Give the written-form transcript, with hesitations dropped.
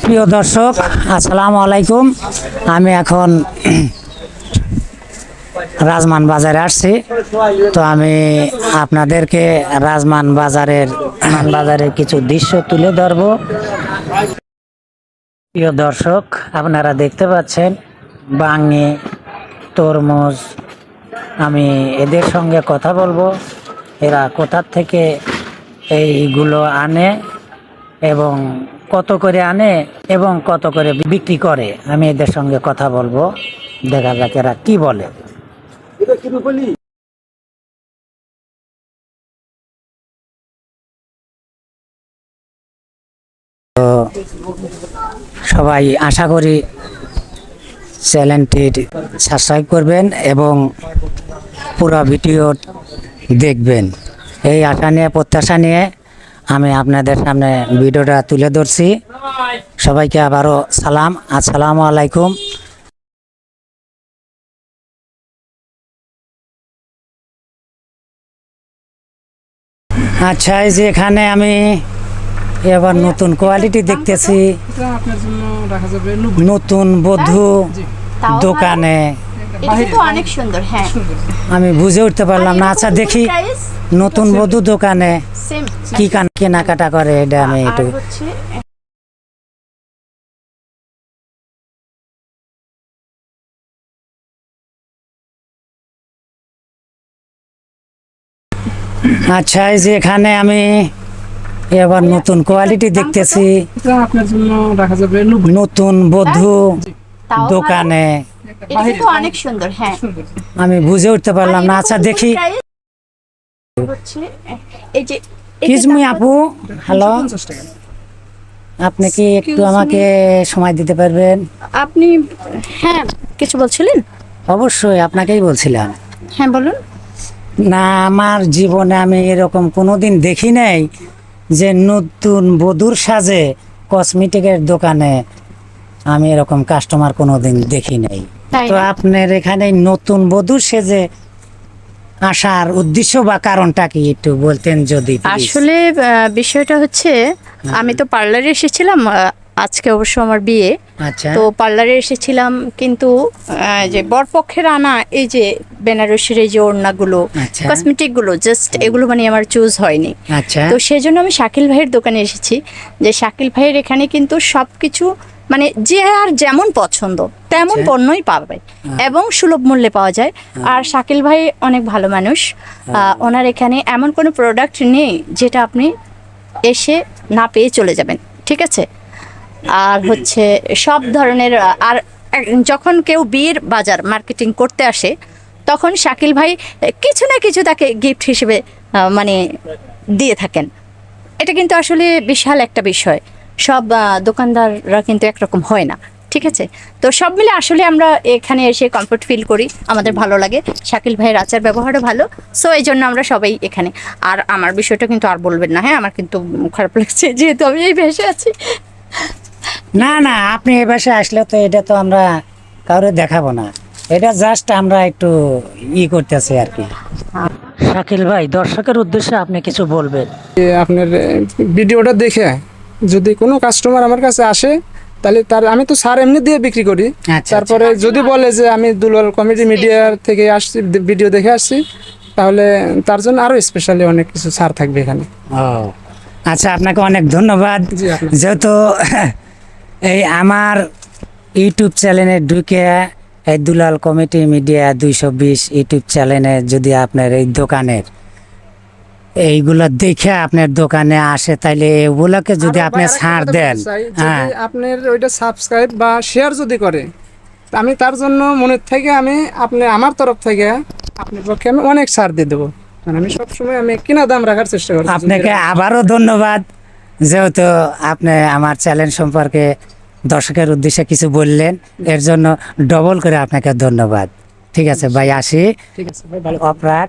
প্রিয় দর্শক, আসসালামু আলাইকুম। আমি এখন রাজমান বাজারে আসছি। তো আমি আপনাদেরকে রাজমান বাজারের কিছু দৃশ্য তুলে ধরবো। প্রিয় দর্শক, আপনারা দেখতে পাচ্ছেন বাঙে, তরমুজ। আমি এদের সঙ্গে কথা বলবো, এরা কোথা থেকে এইগুলো আনে এবং কত করে আনে এবং কত করে বিক্রি করে। আমি এদের সঙ্গে কথা বলবো, দেখা যাক এরা কি বলে। তো সবাই আশা করি চ্যানেলটি সাবস্ক্রাইব করবেন এবং পুরো ভিডিও দেখবেন। এই আশা নিয়ে, প্রত্যাশা নিয়ে আমি আপনাদের সামনে ভিডিওটা তুলে ধরছি। সবাইকে আবারও সালাম, আসসালামু আলাইকুম। আচ্ছা, এই যে এখানে আমি এবার নতুন কোয়ালিটি দেখতেছি, নতুন বধূ দোকানে। অনেক সুন্দর, হ্যাঁ। আমি বুঝে উঠতে পারলাম না। আচ্ছা, দেখি নতুন বধূ দোকানে কি কেনাকাটা করে, এটা আমি একটু। আচ্ছা, এই যে এখানে আমি এবার নতুন কোয়ালিটি দেখতেছি, নতুন বধূ দোকানে। অনেক সুন্দর, হ্যাঁ। আমি বুঝে উঠতে পারলাম না। আচ্ছা, দেখি। কিজমি আপু, হ্যালো, আপনি কি একটু আমাকে সময় দিতে পারবেন? আপনি, হ্যাঁ, কিছু বলছিলেন? অবশ্যই, আপনাকেই বলছিলাম। হ্যাঁ, বলুন। না, আমার জীবনে আমি এরকম কোনোদিন দেখি নাই যে নতুন বধূর সাজে কসমেটিকের দোকানে আমি এরকম কাস্টমার কোনোদিন দেখি নাই। তো আপনার এখানে নতুন বধূর সেজে আসার উদ্দেশ্য বা কারণটা কি একটু বলতেন যদি? আসলে বিষয়টা হচ্ছে, আমি তো পার্লারে এসেছিলাম। আজকে অবশ্য আমার বিয়ে। আচ্ছা। তো পার্লারে এসেছিলাম, কিন্তু যে বরপক্ষের আনা এই যে বেনারসির এই যে ওড়নাগুলো, কসমেটিক গুলো, জাস্ট এগুলো মানে আমার চুজ হয়নি। আচ্ছা। তো সেই জন্য আমি শাকিল ভাইয়ের দোকানে এসেছি। যে শাকিল ভাইয়ের এখানে কিন্তু সবকিছু মানে যে আর যেমন পছন্দ তেমন পণ্যই পাবে এবং সুলভ মূল্যে পাওয়া যায়। আর শাকিল ভাই অনেক ভালো মানুষ। ওনার এখানে এমন কোনো প্রোডাক্ট নেই যেটা আপনি এসে না পেয়ে চলে যাবেন, ঠিক আছে? আর হচ্ছে সব ধরনের। আর যখন কেউ বিয়ের বাজার মার্কেটিং করতে আসে, তখন শাকিল ভাই কিছু না কিছু তাকে গিফট হিসেবে মানে দিয়ে থাকেন। এটা কিন্তু আসলে বিশাল একটা বিষয়। সব দোকানদাররা কিন্তু একরকম হয় না, ঠিক আছে? তো সব মিলে আসলে আমরা এখানে এসে কমফোর্ট ফিল করি, আমাদের ভালো লাগে। শাকিল ভাইয়ের আচার ব্যবহারও ভালো, সো এই জন্য আমরা সবাই এখানে। আর আমার বিষয়টা কিন্তু আর বলবেন না, হ্যাঁ? আমার কিন্তু খারাপ লাগছে যেহেতু আমি এই ভেসে আছি। না না, আপনি এই পাশে আসলে তো এটা তো আমরা কাউরে দেখাবো না, এটা জাস্ট আমরা একটু করতেছি আর কি। শাকিল ভাই, দর্শকের উদ্দেশ্যে আপনি কিছু বলবেন? আপনার ভিডিওটা দেখে যদি কোনো কাস্টমার আমার কাছে আসে, তাহলে আমি তো সার এমনি দিয়ে বিক্রি করি। তারপরে যদি বলে যে আমি দুলাল কমেডি মিডিয়ার থেকে আসছি, ভিডিও দেখে আসছি, তাহলে তার জন্য আরো স্পেশালি অনেক কিছু ছাড় থাকবে এখানে। ও আচ্ছা, আপনাকে অনেক ধন্যবাদ। যেহেতু এই আমার ইউটিউব চ্যানেলে ঢুকে এই দুলাল কমেডি মিডিয়া 220 ইউটিউব চ্যানেলে যদি আপনার এই দোকানের এইগুলো দেখে আপনার দোকানে আসে, তাইলে এগুলোকে যদি আপনি ছাড় দেন, হ্যাঁ, আপনার ওইটা সাবস্ক্রাইব বা শেয়ার যদি করে, আমি তার জন্য মনের থেকে আমার তরফ থেকে আপনার পক্ষে আমি অনেক ছাড় দিয়ে দেবো। আমি সবসময় আমি কিনা দাম রাখার চেষ্টা করি। আপনাকে আবারও ধন্যবাদ, যেহেতু আপনি আমার চ্যানেল সম্পর্কে দর্শকের উদ্দেশ্যে কিছু বললেন, এর জন্য ডবল করে আপনাকে ধন্যবাদ। ঠিক আছে ভাই, আসি। ঠিক আছে ভাই, ভালো। অপরাগ।